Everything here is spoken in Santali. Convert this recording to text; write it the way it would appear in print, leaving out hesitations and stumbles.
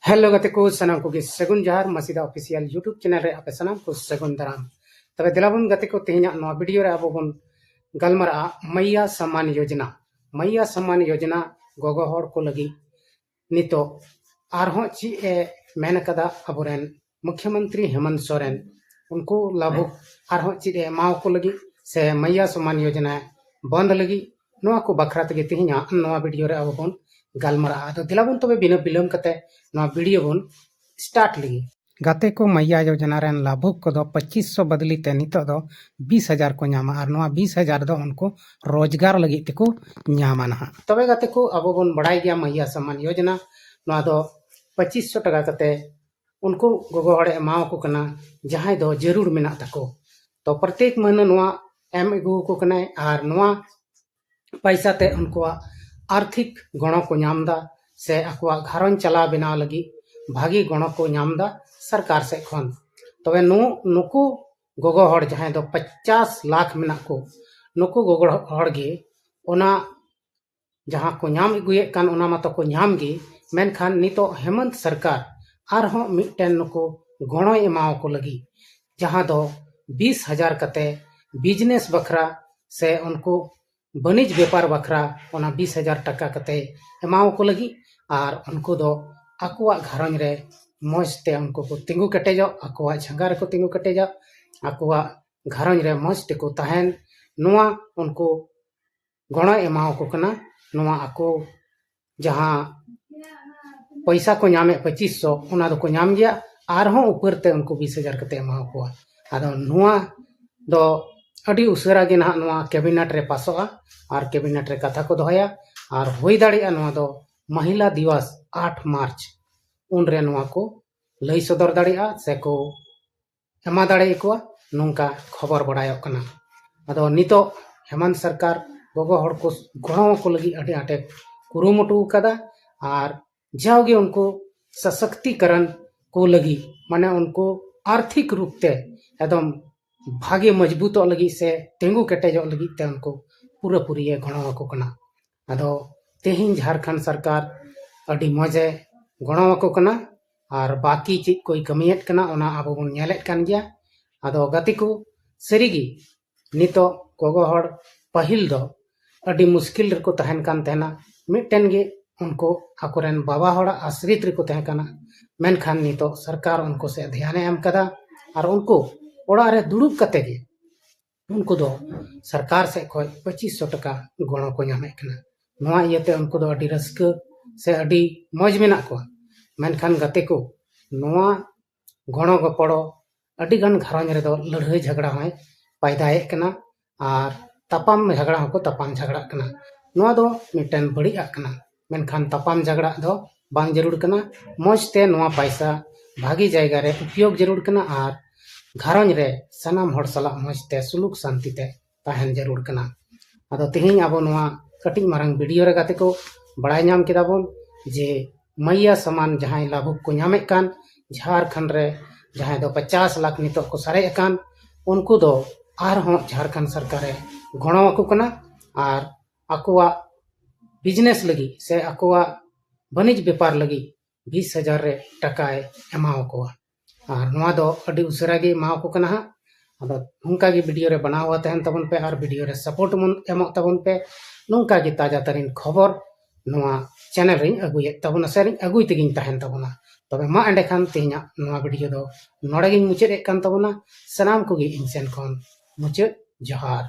हेलो गते को सनाम को सगुन जहार मसीदा ऑफिशियल यूट्यूब चैनल रे आपे सनाम को सगुन दाराम तबे दिलाबुन गते को तेहना नवा वीडियो रे अब बन गलमरा मैया सम्मान योजना गोगो हर को लगी नितो आरहो ची ए मेन कदा अबोरेन मुख्यमंत्री हेमंत सोरेन उनको लाभु आरहो ची ए माव को लगी से मैया सम्मान योजना बंद लगी नवा को बखरा तगे तेहना नवा वीडियो रे अब बन गलमरा तो दिलाबुन तबे बिना बिलम कते नवा वीडियो बन स्टार्ट लगी गाते को मैया योजना रेन लाभुक को 2500 बदली ते नितो दो 20,000 को नामा और नवा 20,000 दो उनको रोजगार लगी तेको नामा ना तबे गाते को अब बन बढ़ाई गया मैया सम्मान योजना नवा दो 2500 टका कते उनको गोगो हड़े एमाव को कना जहां दो जरूर मेना तको तो प्रत्येक महीना नवा एम एगु को कना और नवा पैसा ते उनको आर्थिक गणो को नामदा से अकवा घरन चला बनाव लगी भागी गणो को नामदा सरकार से खन तबे नुकु गोगो हड़ जहां दो 50 लाख मेना को नुकु गोगो हड़ गे ओना जहां को नाम इगुए कान ओना मातो को नाम गे मेनखान नितो हेमंत सरकार आरहो मिटन नुकु गणो एमाव को लगी जहां दो 20,000 कते बिजनेस बखरा से उनको बनिज व्यापार बखरा ओना 20,000 टका कते एमाव को लगी और उनको दो अकुआ घरन रे मजते उनको को तिंगु कटेजो अकुआ झंगार को तिंगु कटेजो अकुआ घरन रे मजते को तहन नुआ उनको गणो एमाव को कना नुआ अको जहां पैसा को नामे 2500 ओना दो को नाम गया आरहों ऊपर ते उनको 20,000 कते एमाव को आदो नुआ दो अड़ी उसरा गे ना नुआ कैबिनेट रे पासोआ और कैबिनेट रे कथा को दोहया और होई दाड़िया नुआ दो महिला दिवस 8 मार्च उन रे नुआ को लई सदर दाड़िया से को एमा दाड़े को नोंका खबर बड़ायो कना अदो नितो हेमंत सरकार गोगो हड़ को गणो को लगी अड़ी आटे कुरुमुटु कदा और जाओगे उनको सशक्तिकरण को लगी माने उनको आर्थिक रूप ते एकदम भागे मजबूत लगी से तेंगु केटेजो लगी ते उनको पूरा पूरी गणो को कना अदो तेहिन झारखंड सरकार अड़ी मजे गणो को कना और बाकी चीज कोई कमियत कना ओना आबो बन नेलेत कान गया अदो गति को सरीगी नितो गोगो हड़ पहिल दो अड़ी मुश्किल रे को तहन कान तेना मिटन गे उनको आकोरेन बाबा हड़ा आश्रित रे को तहन काना मेनखान नितो सरकार उनको से ध्यान एम कदा और उनको ओड़ा रे दुड़ुब कते गे उनको दो सरकार से कोई 2500 टका गणो को नामे कना नवा इयते उनको दो अड़ी रस्क से अड़ी मौज मेना को मेनखान गते को नवा गणो गपड़ो अड़ी गन घरन रे दो लड़ाई झगड़ा होय पैदाए कना और तपाम झगड़ा को तपाम झगड़ा कना नवा दो मिटन बड़ी आकना मेनखान तपाम झगड़ा दो बांग जरूर कना मौजते नवा पैसा भागी जायगा रे उपयोग जरूर कना और घरन रे सनाम हड़ सला मजते सुलुक शांति ते तहन जरूर कना अदो तेहिं आबो नवा कटिंग मारंग वीडियो रे गाते को बड़ाई नाम केदा बोन जे मैया समान जहां लाभुक को नामे कान झारखंड रे जहां दो 50 लाख नितो को सारे कान उनको दो आरहों झारखंड सरकार गणो को कना और अकोवा बिजनेस लगी से अकोवा बनिज व्यापार लगी 20,000 रे टका एमाव को और नवा दो अड़ी उसरा गे माव को कना अदो उनका गे वीडियो रे बनावा हुआ तहन तबन पे और वीडियो रे सपोर्ट मन एमो तबन पे नुंका गे ताजा तरीन खबर नवा चैनल रे अगुय तबन से अगुय तेगिन तहन तबना तबे मा एंडे खान तेहना नवा वीडियो दो नोडे गे मुचेद कान तबना सनाम को गे इनसेन कोन मुचेद जोहार।